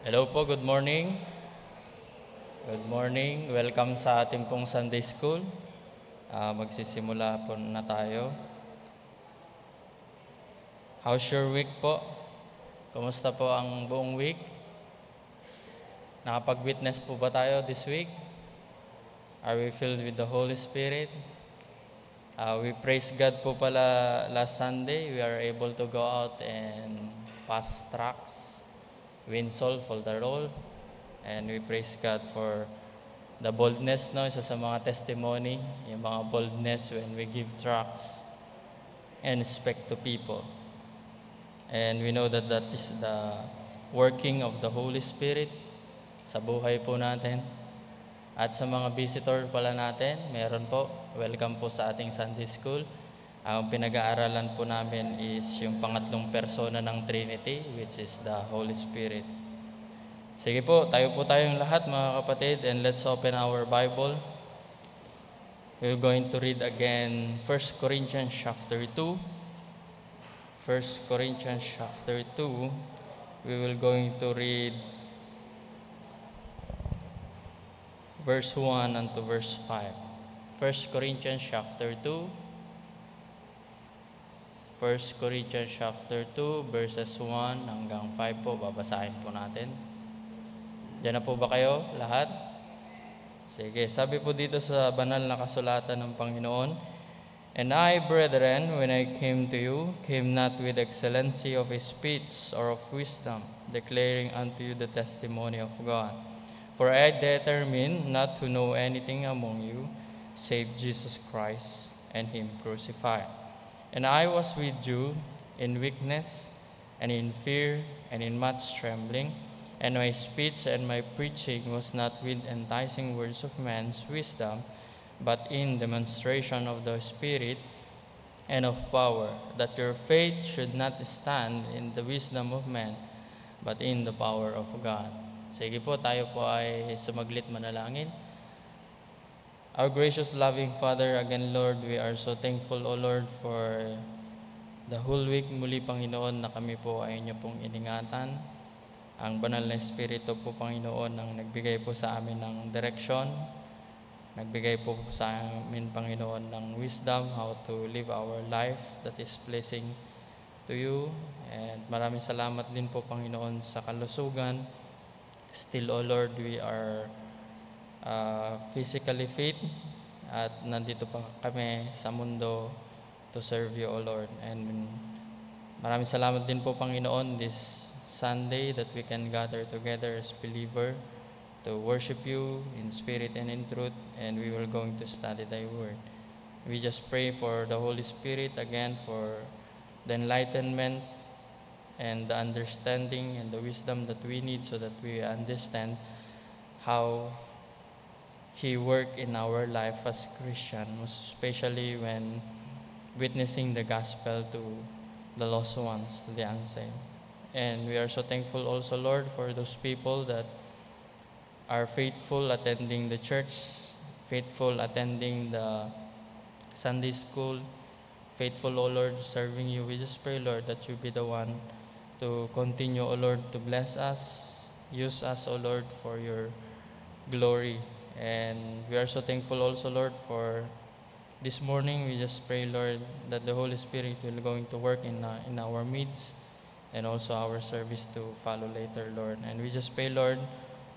Hello po, good morning. Good morning. Welcome sa ating pong Sunday School. Magsisimula po na tayo. How's your week po? Kumusta po ang buong week? Nakapag-witness po ba tayo this week? Are we filled with the Holy Spirit? We praise God po pala last Sunday. We are able to go out and pass tracks, win soul for the role. And we praise God for the boldness, no? Isa sa mga testimony, yung mga boldness when we give tracts and speak to people. And we know that that is the working of the Holy Spirit sa buhay po natin. At sa mga visitor pala natin, meron po, welcome po sa ating Sunday School. Ang pinag-aaralan po namin is yung pangatlong persona ng Trinity, which is the Holy Spirit. Sige po, tayong lahat mga kapatid, and let's open our Bible. We're going to read again 1 Corinthians chapter 2. 1 Corinthians chapter 2, we will going to read verse 1 unto verse 5. 1 Corinthians chapter 2. 1 Corinthians chapter 2, verses 1 hanggang 5 po, babasahin po natin. Diyan na po ba kayo lahat? Sige, sabi po dito sa banal na kasulatan ng Panginoon, "And I, brethren, when I came to you, came not with excellency of speech or of wisdom, declaring unto you the testimony of God. For I determined not to know anything among you, save Jesus Christ and Him crucified. And I was with you in weakness, and in fear, and in much trembling. And my speech and my preaching was not with enticing words of man's wisdom, but in demonstration of the Spirit and of power, that your faith should not stand in the wisdom of man, but in the power of God." Sige po, tayo po ay sumaglit manalangin. Our gracious loving Father, again Lord, we are so thankful, O Lord, for the whole week muli, Panginoon, na kami po ay inyo pong iningatan. Ang banal na Espiritu po, Panginoon, ang nagbigay po sa amin ng direksyon, nagbigay po sa amin, Panginoon, ng wisdom, how to live our life that is pleasing to you. And maraming salamat din po, Panginoon, sa kalusugan. Still, O Lord, we are physically fit at nandito pa kami sa mundo to serve you, O Lord. And maraming salamat din po, Panginoon, this Sunday that we can gather together as believer to worship you in spirit and in truth, and we will going to study thy word. We just pray for the Holy Spirit again, for the enlightenment and the understanding and the wisdom that we need, so that we understand how He worked in our life as Christian, especially when witnessing the gospel to the lost ones, to the unsaved. And we are so thankful also, Lord, for those people that are faithful attending the church, faithful attending the Sunday school, faithful, O Lord, serving you. We just pray, Lord, that you be the one to continue, O Lord, to bless us, use us, O Lord, for your glory. And we are so thankful also, Lord, for this morning. We just pray, Lord, that the Holy Spirit will going to work in our midst, and also our service to follow later, Lord. And we just pray, Lord,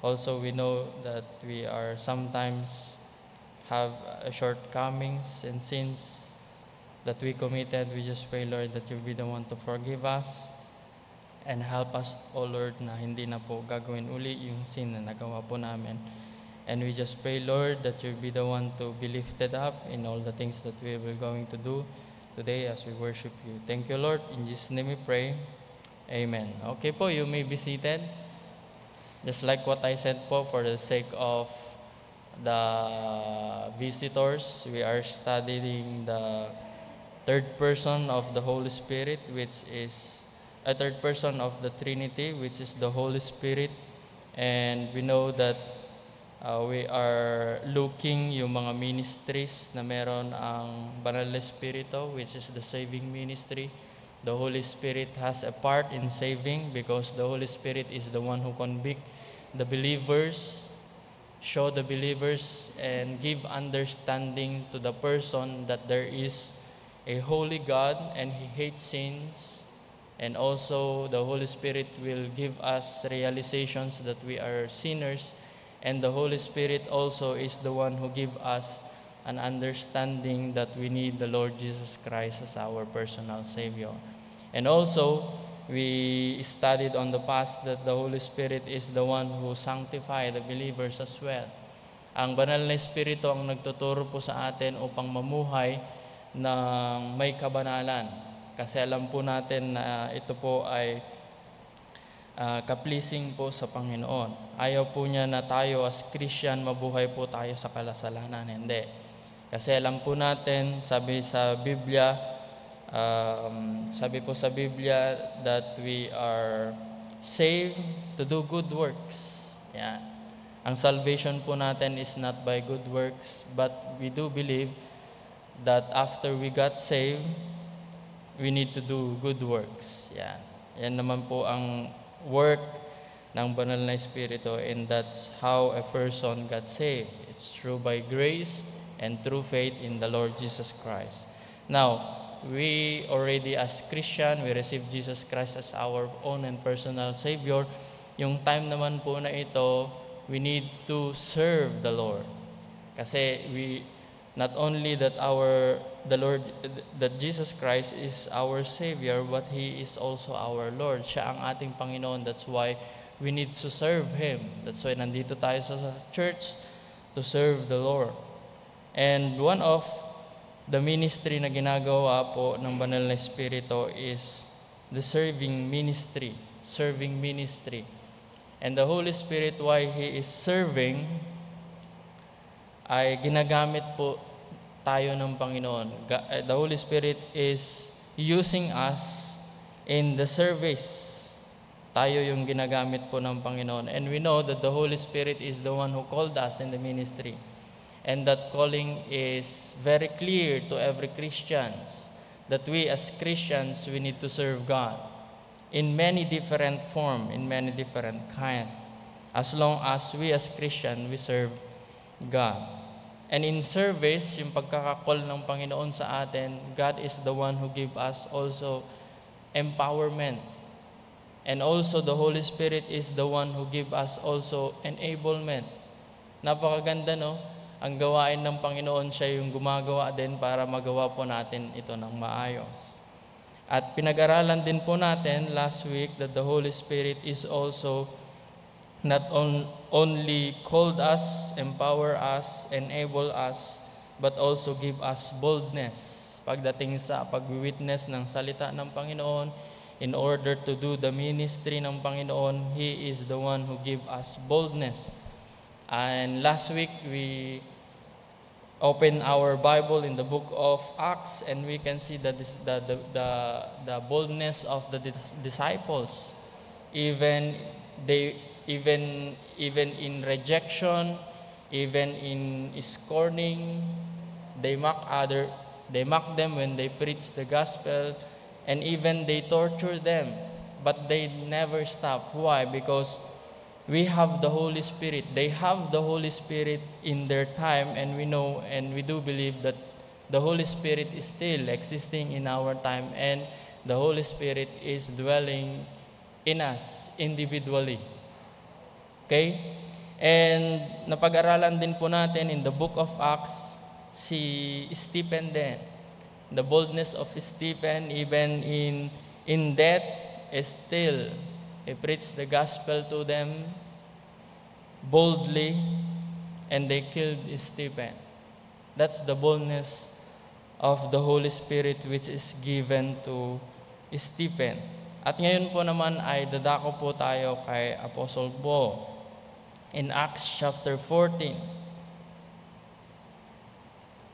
also we know that we are sometimes have shortcomings and sins that we committed. We just pray, Lord, that you be the one to forgive us and help us, O Lord, na hindi na po gagawin uli yung sin na nagawa po namin. And we just pray, Lord, that you be the one to be lifted up in all the things that we will going to do today as we worship you. Thank you, Lord. In Jesus' name we pray. Amen. Okay po, you may be seated. Just like what I said po, for the sake of the visitors, we are studying the third person of the Holy Spirit, which is a third person of the Trinity, which is the Holy Spirit. And we know that we are looking yung mga ministries na meron ang Banal na Espiritu, which is the saving ministry, The Holy Spirit has a part in saving because the Holy Spirit is the one who convict the believers, show the believers, and give understanding to the person that there is a holy God and He hates sins. And also the Holy Spirit will give us realizations that we are sinners. And the Holy Spirit also is the one who give us an understanding that we need the Lord Jesus Christ as our personal Savior. And also, we studied on the past that the Holy Spirit is the one who sanctify the believers as well. Ang banal na Espiritu ang nagtuturo po sa atin upang mamuhay ng may kabanalan. Kasi alam po natin na ito po ay ka-pleasing po sa Panginoon. Ayaw po niya na tayo as Christian mabuhay po tayo sa kasalanan. Hindi. Kasi alam po natin, sabi po sa Biblia that we are saved to do good works. Yan. Ang salvation po natin is not by good works, but we do believe that after we got saved, we need to do good works. Yan. Yan naman po ang work ng banal na Espiritu, and that's how a person got saved. It's through by grace and through faith in the Lord Jesus Christ. Now, we already as Christian, we receive Jesus Christ as our own and personal Savior. Yung time naman po na ito, we need to serve the Lord. Kasi not only that that Jesus Christ is our Savior, but He is also our Lord. Siya ang ating Panginoon. That's why we need to serve Him. That's why nandito tayo sa church to serve the Lord. And one of the ministry na ginagawa po ng banal na Espiritu is the serving ministry. Serving ministry. And the Holy Spirit, why He is serving, ay ginagamit po tayo ng Panginoon. The Holy Spirit is using us in the service. Tayo yung ginagamit po ng Panginoon. And we know that the Holy Spirit is the one who called us in the ministry. And that calling is very clear to every Christians, that we as Christians, we need to serve God in many different form, in many different kind. As long as we as Christian, we serve God. And in service, yung pagkakakol ng Panginoon sa atin, God is the one who give us also empowerment. And also the Holy Spirit is the one who give us also enablement. Napakaganda, no? Ang gawain ng Panginoon, siya yung gumagawa din para magawa po natin ito ng maayos. At pinag-aralan din po natin last week that the Holy Spirit is also not only called us, empower us, enable us, but also give us boldness pagdating sa pag-witness ng salita ng Panginoon. In order to do the ministry ng Panginoon, He is the one who give us boldness. And last week, we open our Bible in the book of Acts, and we can see that the boldness of the disciples, even in rejection, even in scorning, they mock them when they preach the gospel, and even they torture them, but they never stop. Why? Because we have the Holy Spirit. They have the Holy Spirit in their time, and we know and we do believe that the Holy Spirit is still existing in our time, and the Holy Spirit is dwelling in us individually. Okay? And napag-aralan din po natin in the book of Acts si Stephen din. The boldness of Stephen, even in death, is still he preached the gospel to them boldly, and they killed Stephen. That's the boldness of the Holy Spirit which is given to Stephen. At ngayon po naman ay dadako po tayo kay Apostle Paul in Acts chapter 14.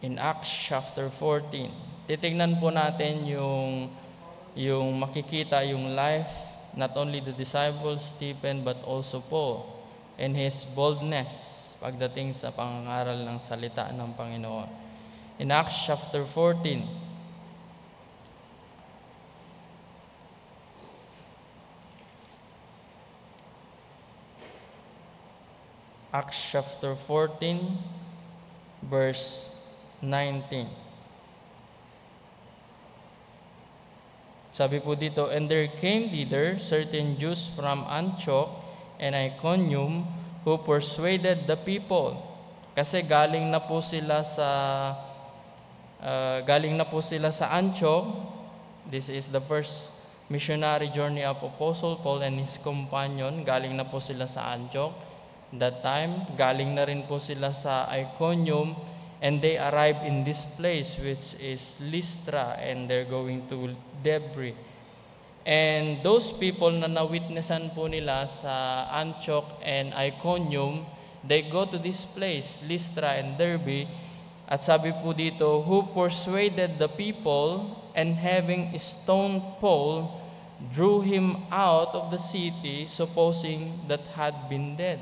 In Acts chapter 14, titingnan po natin yung makikita yung life, not only the disciples, Stephen, but also Paul, and his boldness pagdating sa pangangaral ng salita ng Panginoon. In Acts chapter 14, Acts chapter 14, verse 19. Sabi po dito, "And there came thither certain Jews from Antioch and Iconium who persuaded the people." Kasi galing na po sila sa Antioch. This is the first missionary journey of Apostle Paul and his companion. Galing na po sila sa Antioch. That time, galing na rin po sila sa Iconium, and they arrived in this place which is Lystra, and they're going to Derbe. And those people na na-witnessan po nila sa Antioch and Iconium, they go to this place, Lystra and Derbe, at sabi po dito, who persuaded the people, and having stoned Paul, drew him out of the city, supposing that had been dead.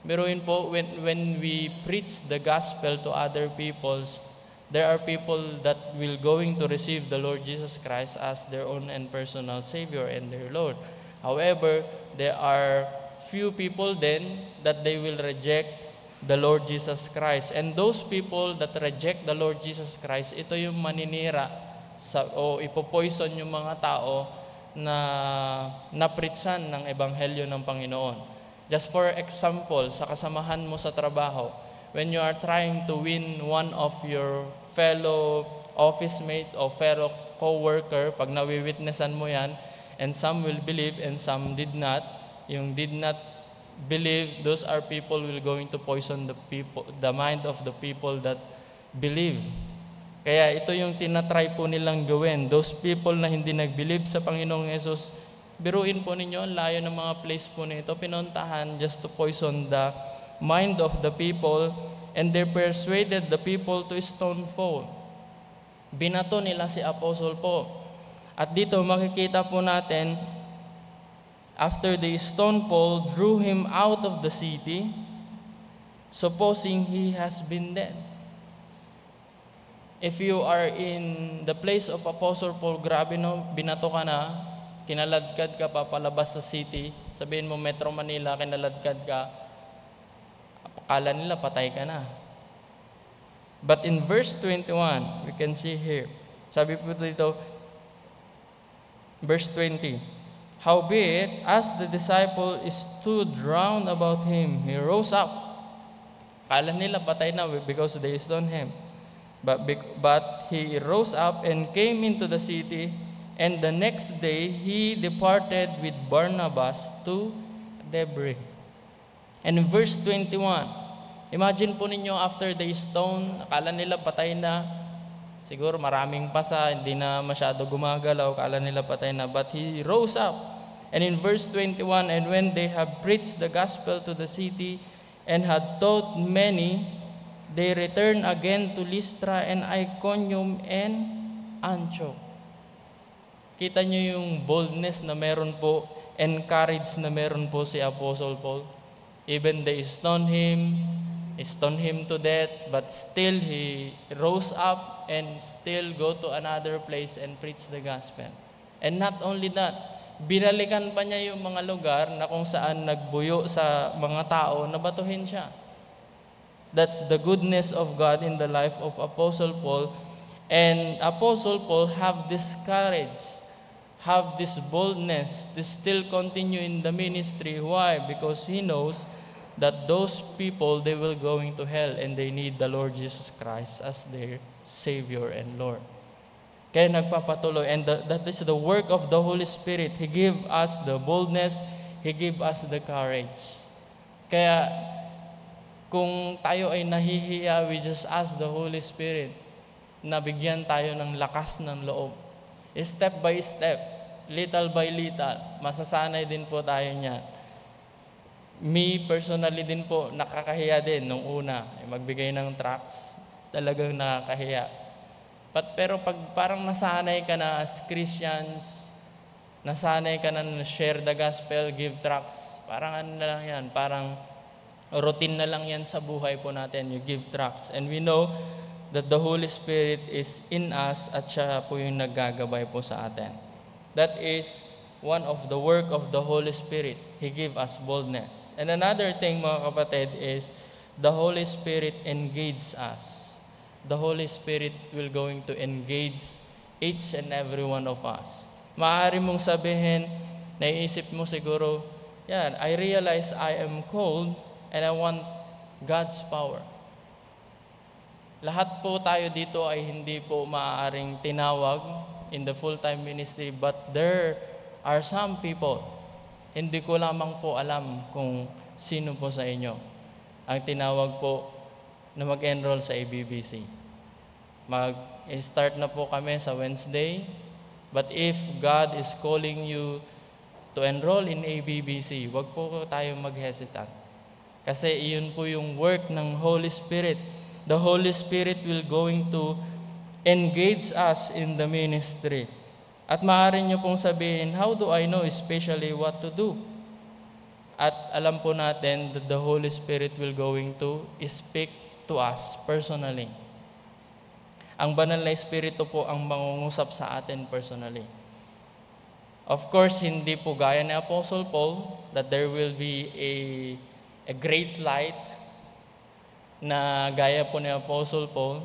Biruin po, when we preach the gospel to other peoples, there are people that will going to receive the Lord Jesus Christ as their own and personal Savior and their Lord. However, there are few people then that they will reject the Lord Jesus Christ. And those people that reject the Lord Jesus Christ, ito yung maninira o ipopoison yung mga tao na napritsan ng ebanghelyo ng Panginoon. Just for example, sa kasamahan mo sa trabaho, when you are trying to win one of your fellow office mate o fellow co-worker, pag nawiwitnessan mo yan, and some will believe and some did not, yung did not believe, those are people will going to poison the mind of the people that believe. Kaya ito yung tinatry po nilang gawin. Those people na hindi nag-believe sa Panginoong Yesus, biruin po ninyo, layo ng mga place po nito, pinuntahan just to poison the mind of the people, and they persuaded the people to stone Paul. Binato nila si Apostle Paul. At dito makikita po natin, after they stone Paul, drew him out of the city, supposing he has been dead. If you are in the place of Apostle Paul, grabe no, binato ka na, kinaladkad ka pa palabas sa city, sabihin mo Metro Manila, kinaladkad ka, akala nila patay ka na. But in verse 21, we can see here, sabi po dito, verse 20, "Howbeit, as the disciple stood round about him, he rose up." Akala nila patay na because they stoned him. But he rose up and came into the city, and the next day he departed with Barnabas to Derbe. And in verse 21, imagine po ninyo after they stone, akala nila patay na, siguro maraming pasa, hindi na masyado gumagalaw, akala nila patay na, but he rose up. And in verse 21, "And when they have preached the gospel to the city and had taught many, they returned again to Lystra and Iconium and Antioch." Kita nyo yung boldness na meron po, and courage na meron po si Apostle Paul. Even they stoned him to death, but still he rose up and still go to another place and preach the gospel. And not only that, binalikan pa niya yung mga lugar na kung saan nagbuyo sa mga tao, nabatuhin siya. That's the goodness of God in the life of Apostle Paul. And Apostle Paul have this courage, have this boldness to still continue in the ministry. Why? Because he knows that those people, they will going to hell and they need the Lord Jesus Christ as their Savior and Lord. Kaya nagpapatuloy. And that is the work of the Holy Spirit. He give us the boldness. He give us the courage. Kaya kung tayo ay nahihiya, we just ask the Holy Spirit na bigyan tayo ng lakas ng loob. Step by step, little by little, masasanay din po tayo niyan. Me personally din po, nakakahiya din nung una, magbigay ng tracts, talagang nakakahiya. Pero pag parang nasanay ka na as Christians, nasanay ka na share the gospel, give tracts, parang ano na lang yan, parang routine na lang yan sa buhay po natin, you give tracts. And we know that the Holy Spirit is in us at siya po yung naggagabay po sa atin. That is one of the work of the Holy Spirit. He give us boldness. And another thing, mga kapatid, is the Holy Spirit engage us. The Holy Spirit will going to engage each and every one of us. Maaari mong sabihin, naiisip mo siguro, yeah, I realize I am called and I want God's power. Lahat po tayo dito ay hindi po maaaring tinawag in the full-time ministry, but there are some people, hindi ko lamang po alam kung sino po sa inyo ang tinawag po na mag-enroll sa ABBC. Mag-start na po kami sa Wednesday, but if God is calling you to enroll in ABBC, wag po tayong mag-hesitate. Kasi iyon po yung work ng Holy Spirit. The Holy Spirit will going to engage us in the ministry. At maaari nyo pong sabihin, how do I know especially what to do? At alam po natin that the Holy Spirit will going to speak to us personally. Ang banal na Espiritu po ang mangungusap sa atin personally. Of course, hindi po gaya ni Apostle Paul that there will be a great light na gaya po ni Apostle Paul.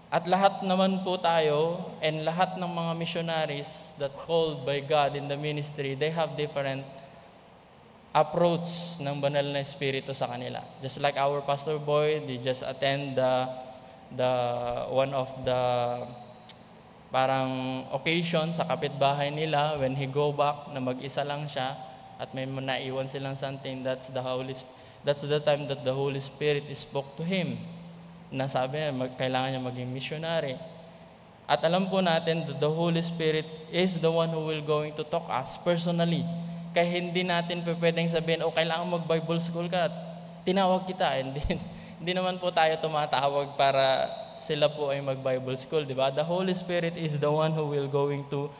At lahat naman po tayo and lahat ng mga missionaries that called by God in the ministry, they have different approach ng banal na Espiritu sa kanila. Just like our Pastor Boy, they just attend the one of the parang occasion sa kapitbahay nila when he go back na mag-isa lang siya at may naiwan silang something, that's the time that the Holy Spirit spoke to him. Na sabi niya, kailangan niya maging missionary. At alam po natin that the Holy Spirit is the one who will going to talk us personally. Kaya hindi natin pwedeng sabihin, kailangan mag-Bible school ka at tinawag kita. Hindi naman po tayo tumatawag para sila po ay mag-Bible school, di ba? The Holy Spirit is the one who will going to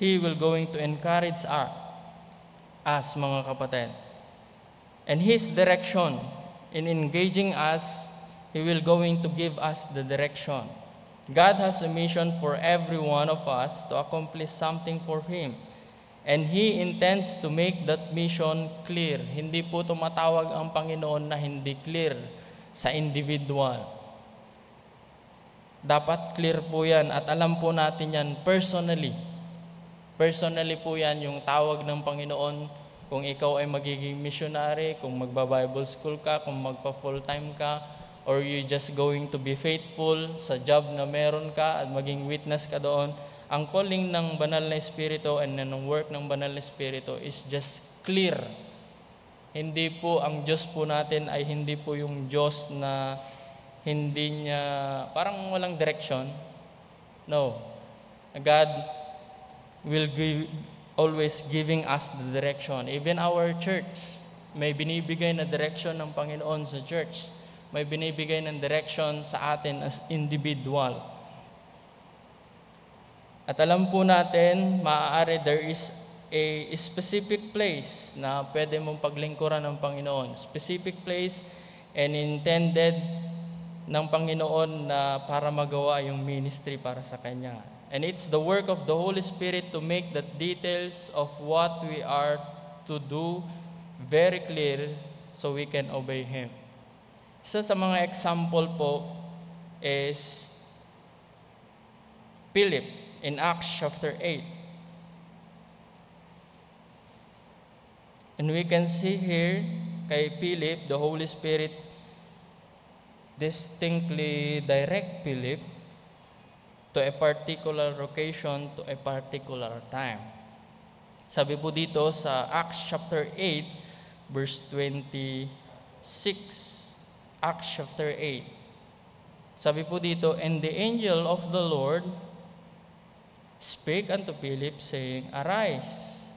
He will going to encourage us, mga kapatid. And His direction in engaging us, He will going to give us the direction. God has a mission for every one of us to accomplish something for Him. And He intends to make that mission clear. Hindi po tumatawag ang Panginoon na hindi clear sa individual. Dapat clear po yan at alam po natin yan personally. Personally po yan yung tawag ng Panginoon kung ikaw ay magiging missionary, kung magba-Bible school ka, kung magpa-full-time ka, or you just going to be faithful sa job na meron ka at maging witness ka doon. Ang calling ng Banal na Espiritu and ng work ng Banal na Espiritu is just clear. Hindi po, ang Diyos po natin ay hindi po yung Diyos na hindi niya, parang walang direction. No. God will always giving us the direction. Even our church, may binibigay na direction ng Panginoon sa church. May binibigay ng direction sa atin as individual. At alam po natin, maaari there is a specific place na pwede mong paglingkuran ng Panginoon. Specific place and intended ng Panginoon na para magawa yung ministry para sa Kanya. And it's the work of the Holy Spirit to make the details of what we are to do very clear so we can obey Him. Isa sa mga example po is Philip in Acts chapter 8. And we can see here kay Philip, the Holy Spirit distinctly direct Philip to a particular occasion, to a particular time. Sabi po dito sa Acts chapter 8, verse 26. Acts chapter 8. Sabi po dito, and the angel of the Lord spake unto Philip, saying, Arise,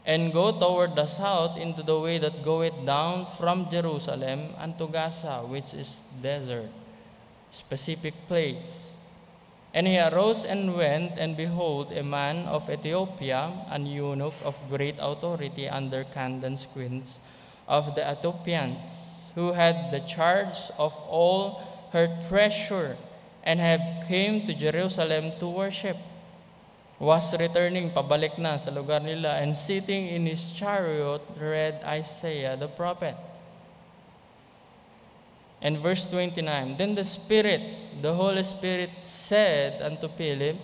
and go toward the south into the way that goeth down from Jerusalem unto Gaza, which is desert. Specific place. And he arose and went, and behold, a man of Ethiopia, an eunuch of great authority under Candace queens of the Ethiopians, who had the charge of all her treasure, and have came to Jerusalem to worship, was returning, pabalik na sa lugar nila, and sitting in his chariot read Isaiah the prophet. And verse 29, then the Holy Spirit said unto Philip,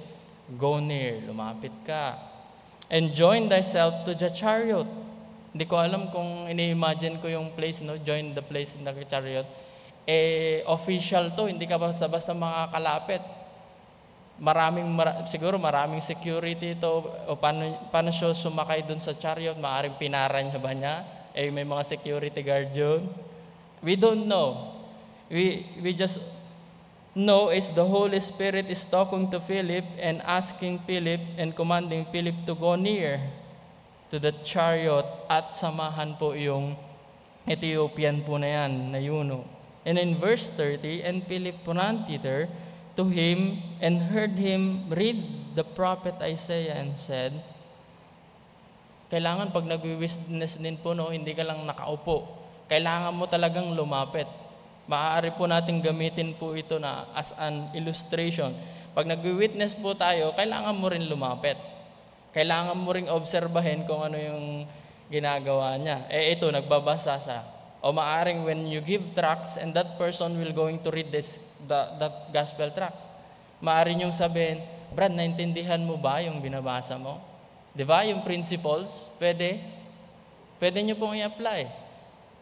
go near, lumapit ka, and join thyself to the chariot. Hindi ko alam kung ini-imagine ko yung place, no? Join the place in the chariot. Official to, hindi ka basta-basta makakalapit. Siguro maraming security ito, o paano siya sumakay dun sa chariot, maaaring pinara niya ba niya? May mga security guard yun. We don't know. We just know is the Holy Spirit is talking to Philip and asking Philip and commanding Philip to go near to the chariot at samahan po yung Ethiopian po na yan, na eunuch. And in verse 30, and Philip ran thither to him and heard him read the prophet Isaiah and said, kailangan pag nag-witness din po, no, hindi ka lang nakaupo. Kailangan mo talagang lumapit. Maaari po natin gamitin po ito na as an illustration. Pag nag-witness po tayo, kailangan mo rin lumapit. Kailangan mo rin obserbahin kung ano yung ginagawa niya. Ito, nagbabasa siya. O maaring when you give tracts and that person will going to read that gospel tracts. Maaring yung sabihin, Brad, naintindihan mo ba yung binabasa mo? Di ba? Yung principles, pwede nyo pong i-apply.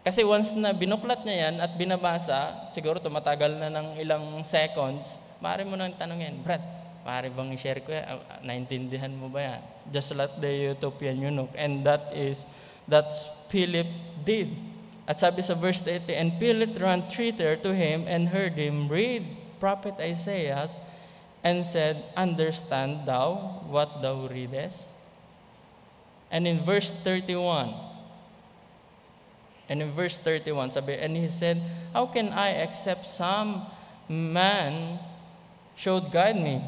Kasi once na binuklat niya yan at binabasa, siguro tumatagal na ng ilang seconds, maaari mo nang tanungin, Brad, maaari bang i-share ko yan? Naintindihan mo ba yan? Just like the Ethiopian eunuch. And that's Philip did. At sabi sa verse 80, and Philip ran thither to him and heard him read prophet Isaiah and said, understand thou what thou readest? And in verse 31, sabi, and he said, how can I except some man should guide me?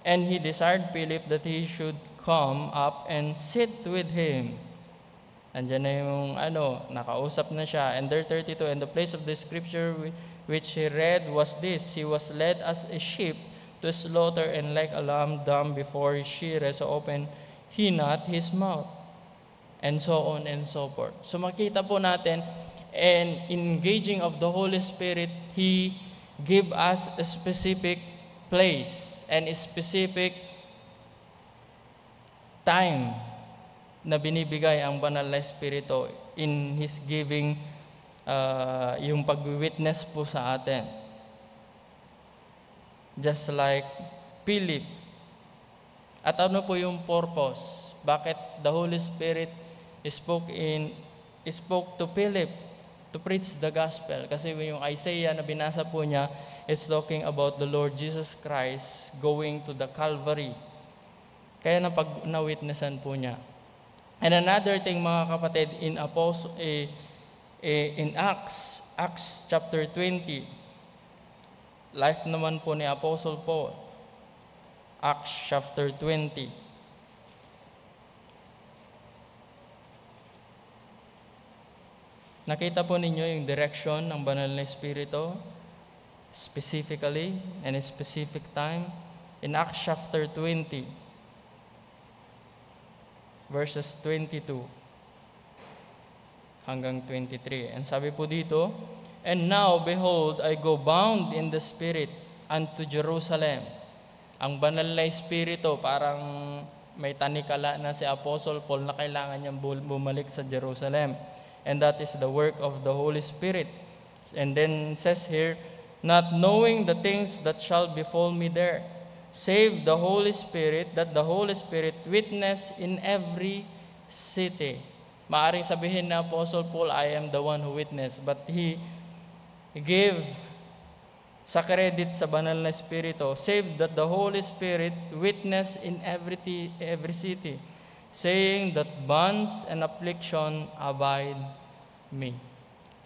And he desired Philip that he should come up and sit with him. Andiyan na yung nakausap na siya. And there 32, and the place of the scripture which he read was this, he was led as a sheep to slaughter, and like a lamb dumb before his shearer, so opened he not his mouth. And so on and so forth. So makita po natin, and engaging of the Holy Spirit, He give us a specific place and a specific time na binibigay ang banal na Espiritu in His giving yung pag-witness po sa atin. Just like Philip. At ano po yung purpose? Bakit the Holy Spirit spoke to Philip to preach the gospel? Kasi yung Isaiah na binasa po niya, it's talking about the Lord Jesus Christ going to the Calvary. Kaya na-witnessan po niya. And another thing, mga kapatid, in Acts chapter 20, life naman po ni Apostle Paul, Acts chapter 20. Nakita po ninyo yung direction ng banal na Espiritu, specifically, and a specific time, in Acts chapter 20, verses 22 hanggang 23. And sabi po dito, and now, behold, I go bound in the Spirit unto Jerusalem. Ang banal na Espiritu, parang may tanikala na si Apostle Paul na kailangan niyang bumalik sa Jerusalem. And that is the work of the Holy Spirit. And then says here, not knowing the things that shall befall me there, save the Holy Spirit, that the Holy Spirit witness in every city. Maaring sabihin na Apostle Paul, I am the one who witnessed, but he gave sa credit sa banal na Espiritu, save that the Holy Spirit witness in every city, saying that bonds and affliction abide me.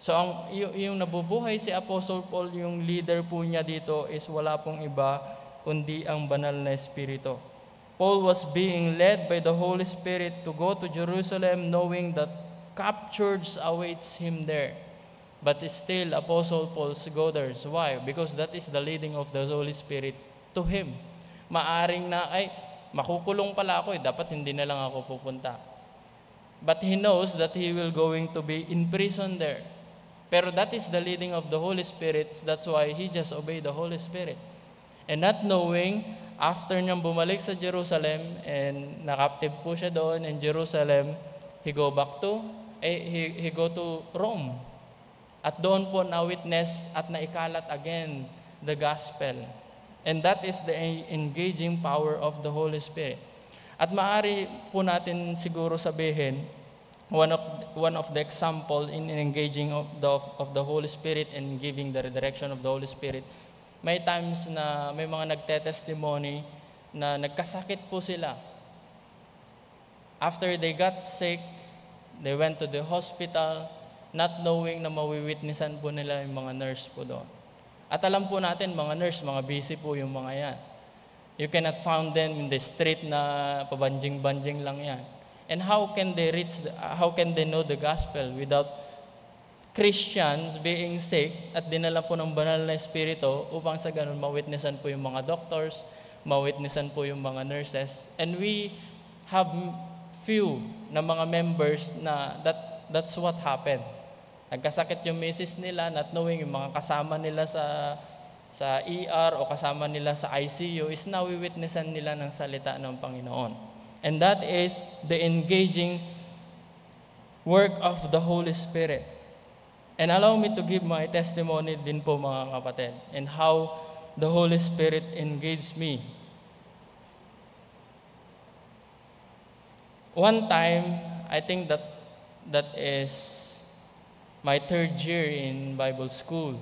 So yung nabubuhay si Apostle Paul, yung leader po niya dito is wala pong iba kundi ang banal na Espiritu. Paul was being led by the Holy Spirit to go to Jerusalem, knowing that captures awaits him there. But still, Apostle Paul go there. Why? Because that is the leading of the Holy Spirit to him. Maaring na, ay, makukulong pala ako, dapat hindi na lang ako pupunta. But he knows that he will going to be in prison there. Pero that is the leading of the Holy Spirit. That's why he just obeyed the Holy Spirit. And not knowing, after niyang bumalik sa Jerusalem and nakaptive po siya doon in Jerusalem, he go to Rome. At doon po na-witness at naikalat again the gospel. And that is the engaging power of the Holy Spirit. At maaari po natin siguro sabihin, one of the example in engaging of the Holy Spirit and giving the direction of the Holy Spirit, may times na may mga nagte-testimony na nagkasakit po sila. After they got sick, they went to the hospital, not knowing na mawiwitnessan po nila yung mga nurse po doon. At alam po natin, mga nurse, mga busy po yung mga yan. You cannot find them in the street na pabanjing-banjing lang yan. And how can they know the gospel without Christians being sick at dinala po ng banal na espiritu upang sa ganun mawitnessan po yung mga doctors, mawitnessan po yung mga nurses. And we have few na mga members na that's what happened. Nagkasakit yung misis nila, not knowing yung mga kasama nila sa ER o kasama nila sa ICU is nawiwitnessan nila ng salita ng Panginoon. And that is the engaging work of the Holy Spirit. And allow me to give my testimony din po mga kapatid, and how the Holy Spirit engaged me. One time, I think that is my third year in Bible school.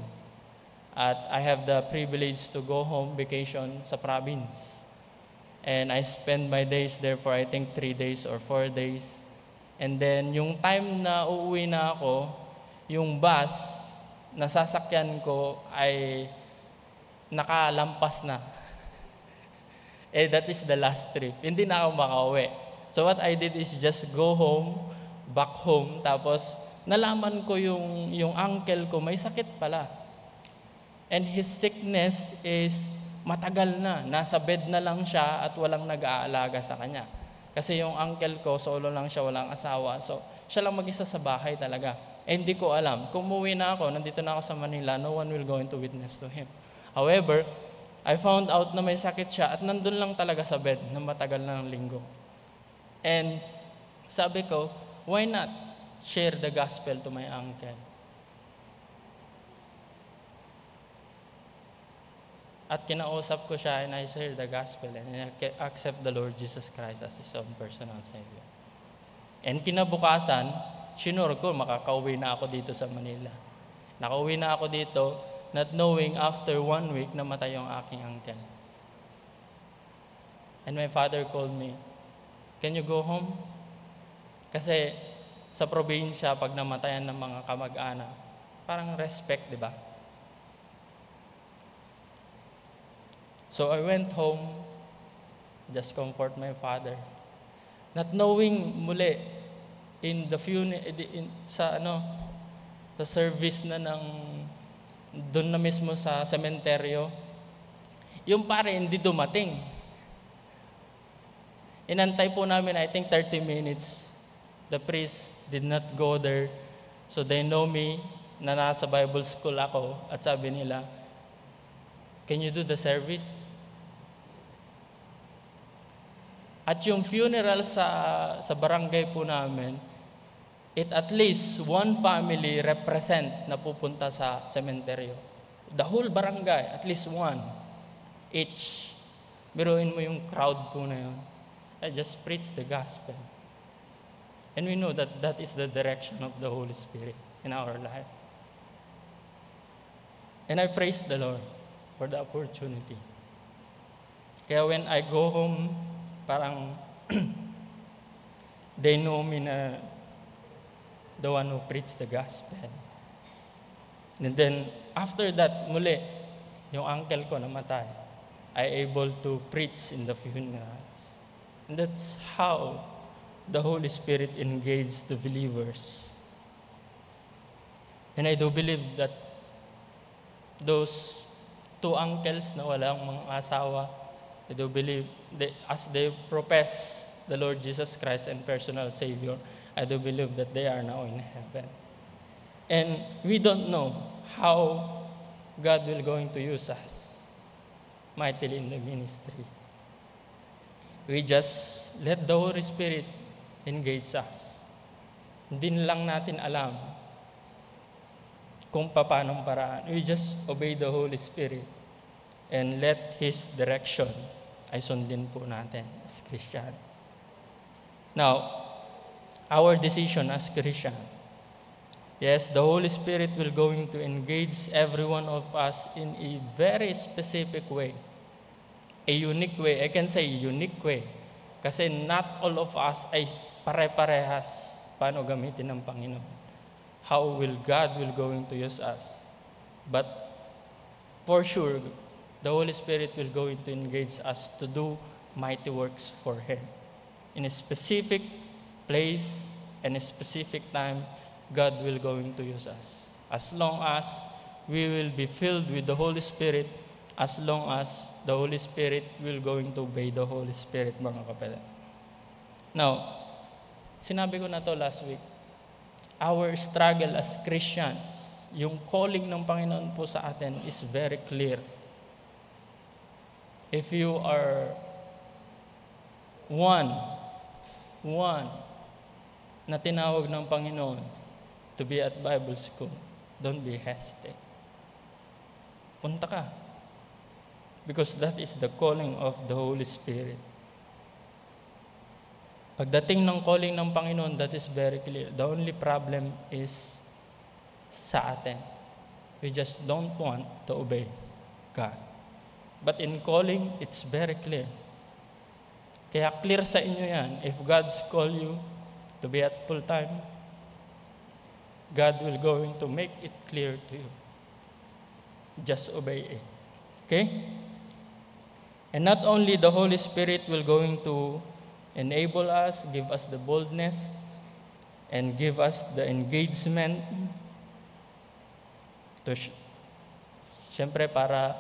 At I have the privilege to go home vacation sa province. And I spend my days there for I think 3 days or 4 days. And then yung time na uuwi na ako, yung bus na sasakyan ko ay nakalampas na. That is the last trip. Hindi na ako makauwi. So what I did is just go home, back home, tapos nalaman ko yung uncle ko may sakit pala. And his sickness is matagal na. Nasa bed na lang siya at walang nag-aalaga sa kanya. Kasi yung uncle ko, solo lang siya, walang asawa. So, siya lang mag-isa sa bahay talaga. Hindi ko alam. Kung umuwi na ako, nandito na ako sa Manila, no one will going to witness to him. However, I found out na may sakit siya at nandun lang talaga sa bed na matagal na ng linggo. And sabi ko, why not share the gospel to my uncle? At kinausap ko siya and I share the gospel and I accept the Lord Jesus Christ as His own personal Savior. And kinabukasan, sinure ko makakauwi na ako dito sa Manila. Nakauwi na ako dito, not knowing after 1 week namatay yung aking uncle. And my father called me, "Can you go home?" Kasi sa probinsya, pag namatayan ng mga kamag-anak, parang respect, di ba? So I went home, just comfort my father. Not knowing muli, in the sa service na doon na mismo sa sementeryo, yung pare hindi dumating. Inantay po namin, I think 30 minutes. The priest did not go there. So they know me na nasa Bible school ako at sabi nila, "Can you do the service?" At yung funeral sa barangay po namin, at least one family represent na pupunta sa sementeryo. The whole barangay, at least one each. Biruin mo yung crowd po na yun. I just preach the gospel. And we know that is the direction of the Holy Spirit in our life. And I praise the Lord for the opportunity. Kaya when I go home, parang they know me na the one who preached the gospel. And then, after that, muli, yung uncle ko namatay. I able to preach in the funerals. And that's how the Holy Spirit engaged the believers. And I do believe that those two uncles na walang mga asawa, I do believe as they profess the Lord Jesus Christ and personal Savior, I do believe that they are now in heaven. And we don't know how God will going to use us mightily in the ministry. We just let the Holy Spirit engage us. Hindi lang natin alam kung paano paraan. We just obey the Holy Spirit and let His direction ay sundin po natin as Christian. Now, our decision as Christian, yes, the Holy Spirit will going to engage every one of us in a very specific way. A unique way. I can say unique way. Kasi not all of us ay pare-parehas paano gamitin ng Panginoon. How will God will going to use us? But for sure, the Holy Spirit will going to engage us to do mighty works for Him. In a specific place and a specific time, God will going to use us. As long as we will be filled with the Holy Spirit, as long as the Holy Spirit will going to obey the Holy Spirit, mga kapatid. Now, sinabi ko na to last week, our struggle as Christians, yung calling ng Panginoon po sa atin is very clear. If you are one na tinawag ng Panginoon to be at Bible school, don't be hesitant. Punta ka. Because that is the calling of the Holy Spirit. Pagdating ng calling ng Panginoon, that is very clear. The only problem is sa atin. We just don't want to obey God. But in calling, it's very clear. Kaya clear sa inyo yan. If God's call you to be at full time, God will going to make it clear to you. Just obey it. Okay? And not only the Holy Spirit will going to enable us, give us the boldness, and give us the engagement to siyempre para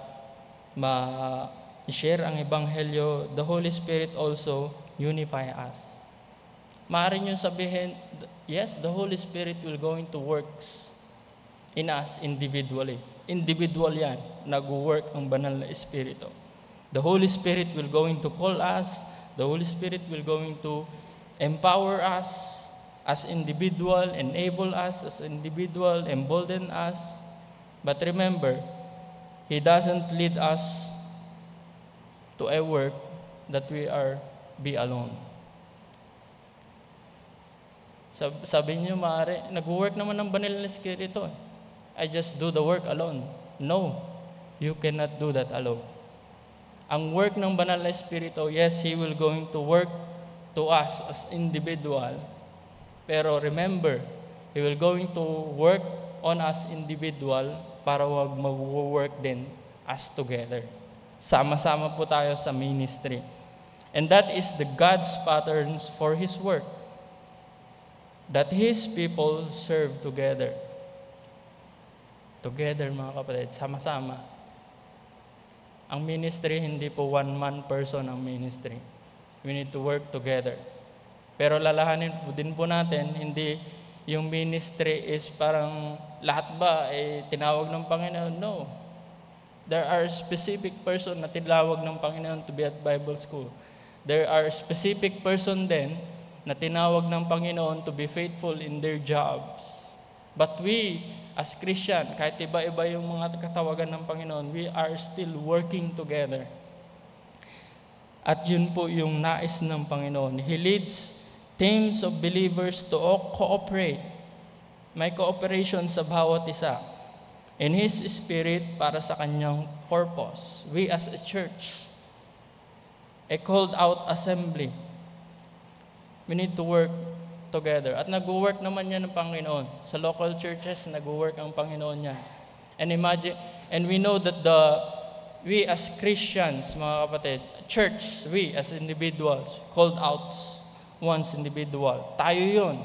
ma-share ang Ebanghelyo, the Holy Spirit also unify us. Maaari nyo sabihin, yes, the Holy Spirit will going to works in us individually. Individual yan, nag-work ang banal na Espiritu. The Holy Spirit will going to call us. The Holy Spirit will going to empower us as individual, enable us as individual, embolden us. But remember, He doesn't lead us to a work that we are be alone. Sabi niyo, maaari, nag-work naman ng banal na Espiritu. I just do the work alone. No, you cannot do that alone. Ang work ng banal na Espiritu, yes, He will going to work to us as individual. Pero remember, He will going to work on us individual para wag mag-work din us together. Sama-sama po tayo sa ministry. And that is the God's patterns for His work. That His people serve together. Together, mga kapatid, sama-sama. Ang ministry, hindi po one-man person ang ministry. We need to work together. Pero lalahanin po din po natin, hindi yung ministry is parang lahat ba tinawag ng Panginoon? No. There are specific person na tinawag ng Panginoon to be at Bible school. There are specific person din na tinawag ng Panginoon to be faithful in their jobs. But we, as Christian, kahit iba-iba yung mga katawagan ng Panginoon, we are still working together. At yun po yung nais ng Panginoon. He leads teams of believers to cooperate. May cooperation sa bawat isa. In His Spirit para sa kanyang purpose. We as a church, a called out assembly, we need to work together. At nag-work naman yan ng Panginoon. Sa local churches, nag-work ang Panginoon niya. And imagine, and we know that we as Christians, mga kapatid, church, we as individuals, called out once individual. Tayo yun.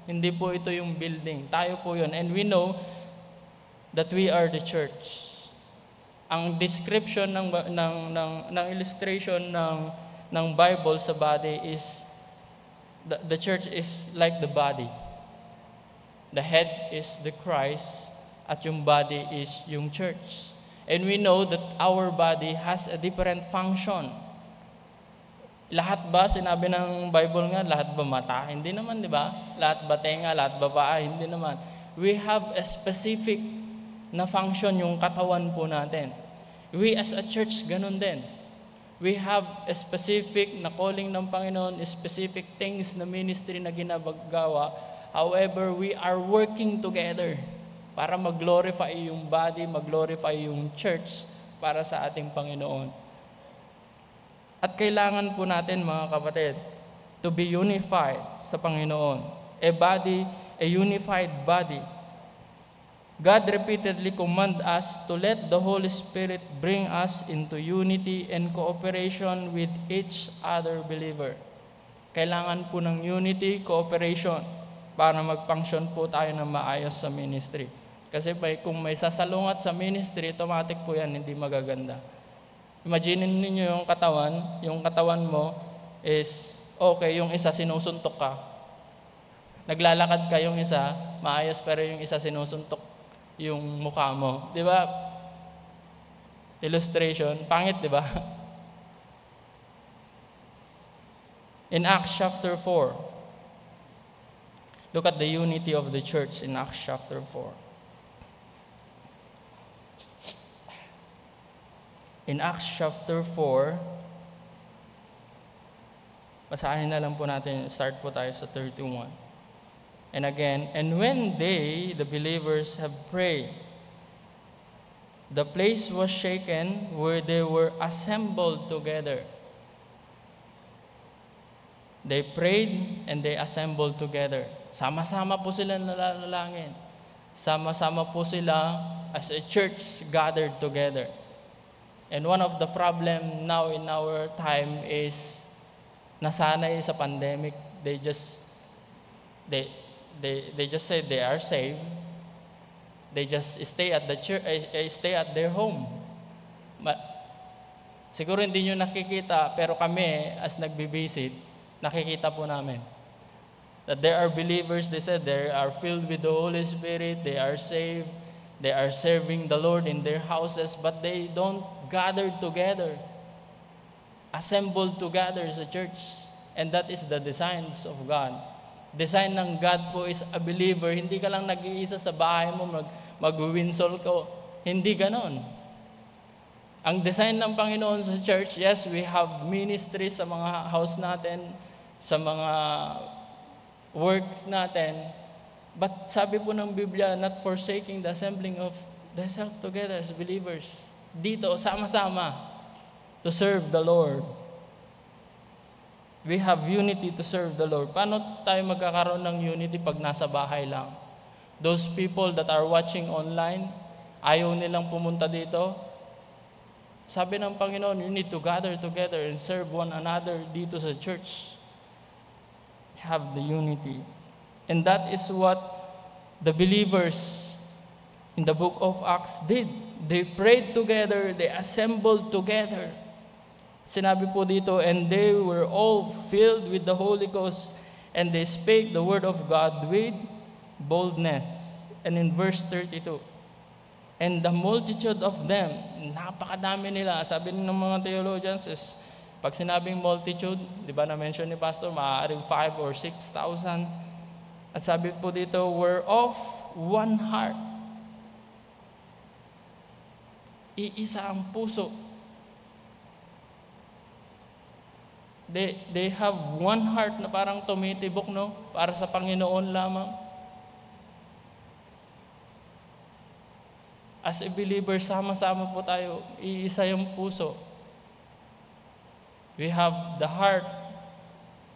Hindi po ito yung building. Tayo po yun. And we know that we are the church. Ang description ng illustration ng Bible sa body is the church is like the body. The head is the Christ at yung body is yung church. And we know that our body has a different function. Lahat ba, sinabi ng Bible nga, lahat ba mata? Hindi naman, di ba? Lahat ba tenga, lahat ba paa? Hindi naman. We have a specific na function yung katawan po natin. We as a church, ganun din. We have a specific na calling ng Panginoon, specific things na ministry na ginagawa. However, we are working together para mag-glorify yung body, mag-glorify yung church para sa ating Panginoon. At kailangan po natin, mga kapatid, to be unified sa Panginoon. A unified body. God repeatedly command us to let the Holy Spirit bring us into unity and cooperation with each other believer. Kailangan po ng unity, cooperation, para mag-function po tayo ng maayos sa ministry. Kasi kung may sasalungat sa ministry, automatic po yan, hindi magaganda. Imagine niyo yung katawan mo is okay, yung isa sinusuntok ka. Naglalakad ka yung isa, maayos, pero yung isa sinusuntok yung mukha mo. Di ba? Illustration, pangit, di ba? In Acts chapter 4, look at the unity of the church in Acts chapter 4. In Acts chapter 4, basahin na lang po natin, start po tayo sa 31. And again, and when they, the believers, have prayed, the place was shaken where they were assembled together. They prayed and they assembled together. Sama-sama po sila nalalangin. Sama-sama po sila as a church gathered together. And one of the problem now in our time is nasanay sa pandemic. They just say they are saved. They just stay at the church, stay at their home. But siguro hindi nyo nakikita, pero kami as nagbibisit, nakikita po namin. That there are believers, they said they are filled with the Holy Spirit, they are saved, they are serving the Lord in their houses, but they don't gather together, assembled together as a church. And that is the designs of God. Design ng God po is a believer. Hindi ka lang nag-iisa sa bahay mo, mag-winsol ko. Hindi ganon. Ang design ng Panginoon sa church, yes, we have ministries sa mga house natin, sa mga works natin. But sabi po ng Biblia, not forsaking the assembling of themselves together as believers. Dito, sama-sama to serve the Lord. We have unity to serve the Lord. Paano tayo magkakaroon ng unity pag nasa bahay lang? Those people that are watching online, ayaw nilang pumunta dito. Sabi ng Panginoon, you need to gather together and serve one another dito sa church. Have the unity. And that is what the believers in the book of Acts did. They prayed together, they assembled together. Sinabi po dito, and they were all filled with the Holy Ghost, and they spake the word of God with boldness. And in verse 32, and the multitude of them, napakadami nila. Sabi ng mga theologians is, pag sinabing multitude, di ba na-mention ni Pastor, maaaring 5,000 or 6,000. At sabi po dito, were of one heart. Iisa ang puso. They have one heart na parang tumitibok, no? Para sa Panginoon lamang. As a believer, sama-sama po tayo. Iisa yung puso. We have the heart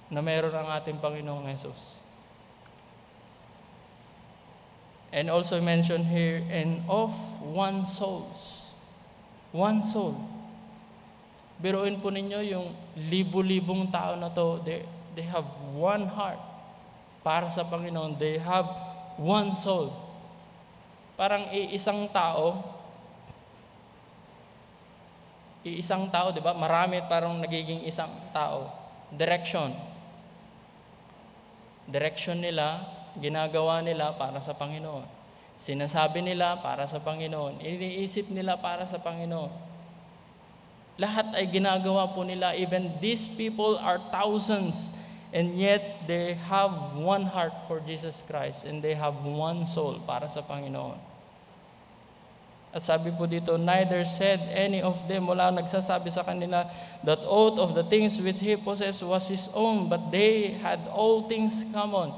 na meron ang ating Panginoong Jesus. And also mentioned here, and of one soul. One soul. Biruin po ninyo yung libu-libong tao na to, they have one heart para sa Panginoon. They have one soul. Parang iisang tao, di ba? Marami parang nagiging isang tao. Direction nila, ginagawa nila para sa Panginoon. Sinasabi nila para sa Panginoon. Iniisip nila para sa Panginoon. Lahat ay ginagawa po nila. Even these people are thousands, and yet they have one heart for Jesus Christ, and they have one soul para sa Panginoon. At sabi po dito, neither said any of them, wala nagsasabi sa kanila, that aught of the things which he possessed was his own, but they had all things common.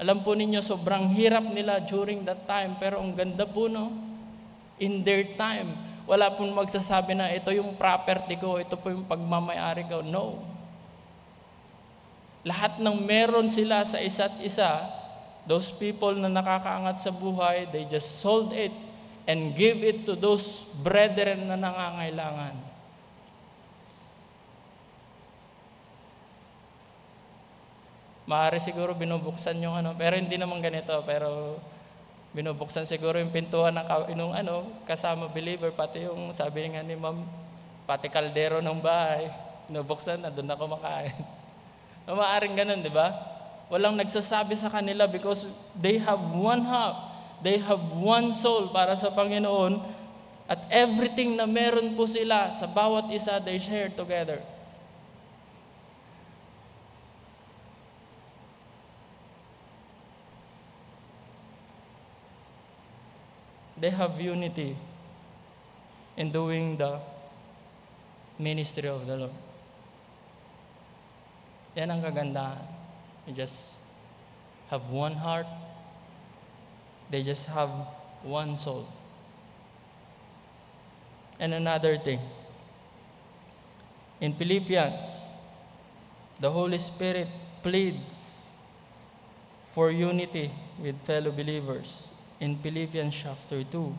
Alam po ninyo, sobrang hirap nila during that time, pero ang ganda po, no? In their time, wala pong magsasabi na ito yung property ko, ito po yung pagmamayari ko. No. Lahat ng meron sila sa isa't isa, those people na nakakaangat sa buhay, they just sold it and give it to those brethren na nangangailangan. Maaari siguro binubuksan yung pero hindi naman ganito, pero binubuksan siguro yung pintuan ng kasama believer, pati yung sabi nga ni ma'am, pati kaldero ng bahay, binubuksan na, doon na kumakain. Maaaring ganun, di ba? Walang nagsasabi sa kanila because they have one heart, they have one soul para sa Panginoon, at everything na meron po sila, sa bawat isa, they share together. They have unity in doing the ministry of the Lord. Yan ang kagandahan. They just have one heart. They just have one soul. And another thing, in Philippians, the Holy Spirit pleads for unity with fellow believers. In Philippians chapter 2.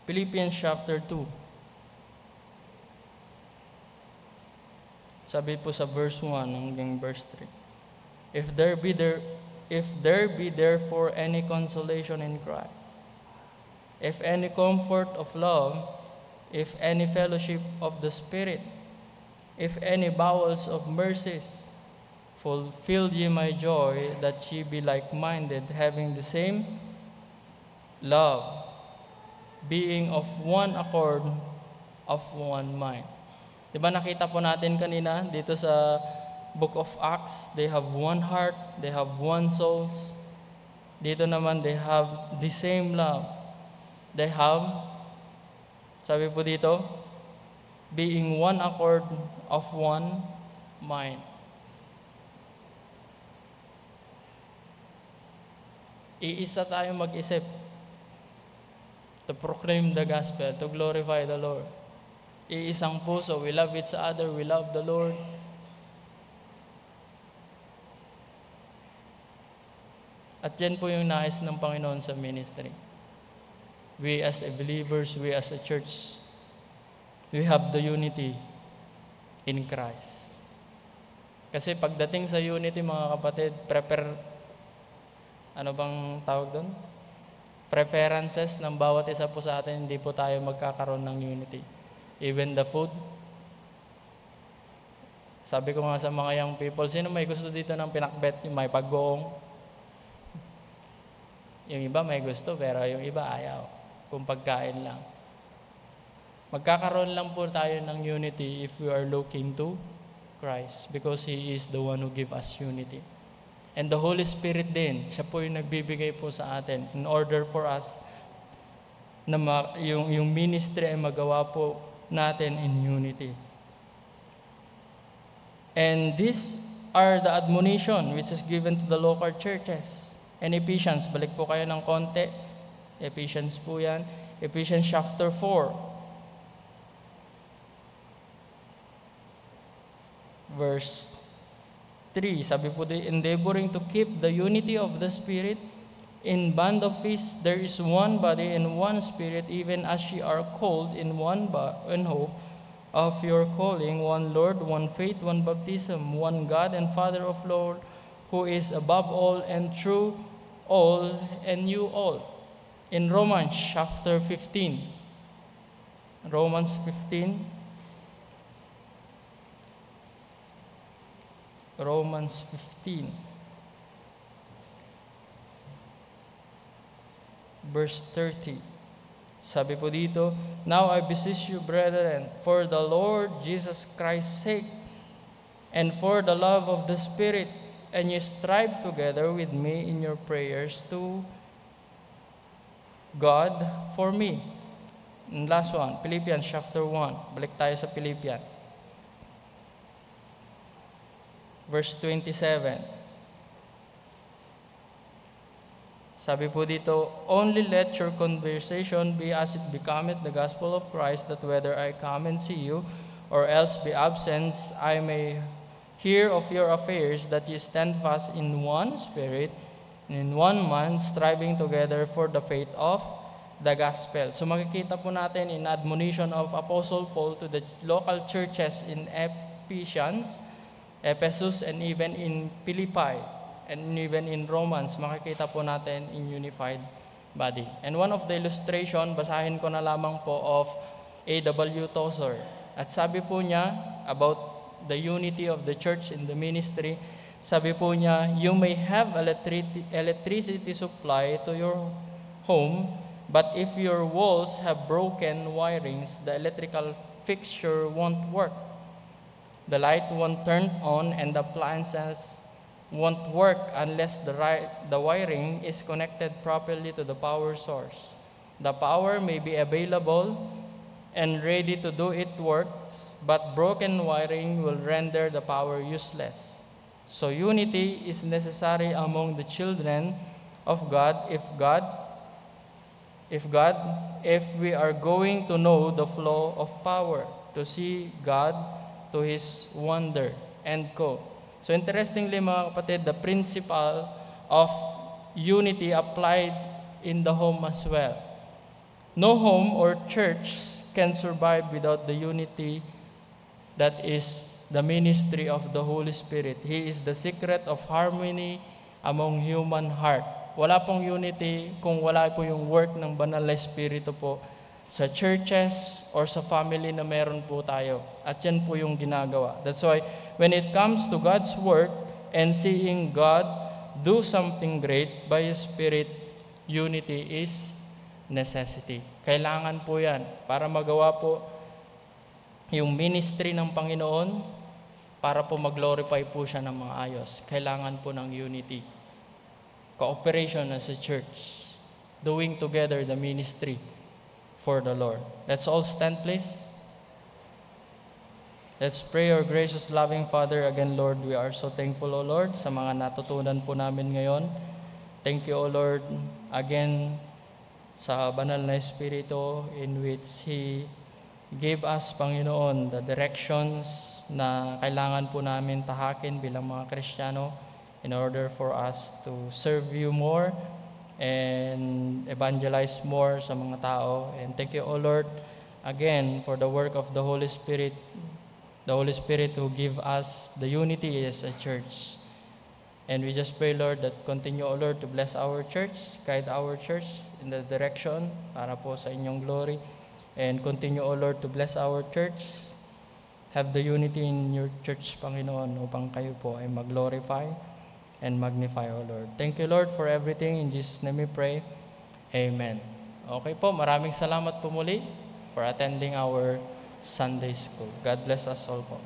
Philippians chapter 2. Sabi po sa verse 1 hanggang verse 3. If there be therefore any consolation in Christ, if any comfort of love, if any fellowship of the Spirit, if any bowels of mercies, fulfill ye my joy, that ye be like-minded, having the same love, being of one accord, of one mind. Diba nakita po natin kanina dito sa book of Acts, they have one heart, they have one soul. Dito naman, they have the same love. They have, sabi po dito, being one accord of one mind. Iisa tayo mag-isip to proclaim the gospel, to glorify the Lord. Iisang puso, we love each other, we love the Lord. At yan po yung nais ng Panginoon sa ministry. We as a believers, we as a church, we have the unity in Christ. Kasi pagdating sa unity, mga kapatid, ano bang tawag doon? Preferences ng bawat isa po sa atin, hindi po tayo magkakaroon ng unity. Even the food. Sabi ko nga sa mga young people, sino may gusto dito ng pinakbet, yung may paggoong? Yung iba may gusto, pero yung iba ayaw. Kung pagkain lang. Magkakaroon lang po tayo ng unity if we are looking to Christ, because He is the one who give us unity. And the Holy Spirit din, siya po yung nagbibigay po sa atin in order for us na yung ministry ay magawa po natin in unity. And these are the admonition which is given to the local churches. And Ephesians, balik po kayo ng konti. Ephesians po yan. Ephesians chapter 4. Verse 3. Sabi po, endeavoring to keep the unity of the Spirit in band of feast, there is one body and one spirit, even as ye are called in one in hope of your calling, one Lord, one faith, one baptism, one God and Father of Lord, who is above all and through all and you all. In Romans chapter 15, Romans 15, verse 30. Sabi po dito, now I beseech you, brethren, for the Lord Jesus Christ's sake, and for the love of the Spirit, and you strive together with me in your prayers to God for me. And last one, Philippians chapter 1. Balik tayo sa Philippians. Verse 27. Sabi po dito, only let your conversation be as it becometh the gospel of Christ, that whether I come and see you, or else be absent, I may hear of your affairs, that ye stand fast in one spirit, in one man, striving together for the faith of the gospel. So makikita po natin in admonition of Apostle Paul to the local churches in Ephesus, and even in Philippi, and even in Romans, makikita po natin in unified body. And one of the illustration, basahin ko na lamang po of A.W. Tozer. At sabi po niya about the unity of the church in the ministry, sabi po niya, you may have electricity supply to your home, but if your walls have broken wirings, the electrical fixture won't work. The light won't turn on, and the appliances won't work unless the wiring is connected properly to the power source. The power may be available and ready to do its works, but broken wiring will render the power useless. So unity is necessary among the children of God if we are going to know the flow of power, to see God to His wonder. End quote. So interestingly mga kapatid, the principle of unity applied in the home as well. No home or church can survive without the unity that is the ministry of the Holy Spirit. He is the secret of harmony among human heart. Wala pong unity kung wala po yung work ng banal na Espiritu po sa churches or sa family na meron po tayo. At yan po yung ginagawa. That's why when it comes to God's work and seeing God do something great by His Spirit, unity is necessity. Kailangan po yan para magawa po yung ministry ng Panginoon, para po mag-glorify po siya ng mga ayos. Kailangan po ng unity. Cooperation as a church. Doing together the ministry for the Lord. Let's all stand, please. Let's pray. Our gracious, loving Father, again, Lord, we are so thankful, O Lord, sa mga natutunan po namin ngayon. Thank you, O Lord, again, sa banal na Espiritu in which He gave us, Panginoon, the directions na kailangan po namin tahakin bilang mga Kristiyano in order for us to serve You more and evangelize more sa mga tao. And thank You, O Lord, again, for the work of the Holy Spirit who give us the unity as a church. And we just pray, Lord, that continue, O Lord, to bless our church, guide our church in the direction para po sa Inyong glory. And continue, O Lord, to bless our church. Have the unity in Your church, Panginoon, upang kayo po ay mag-glorify and magnify, O Lord. Thank You, Lord, for everything. In Jesus' name we pray. Amen. Okay po, maraming salamat po muli for attending our Sunday School. God bless us all po.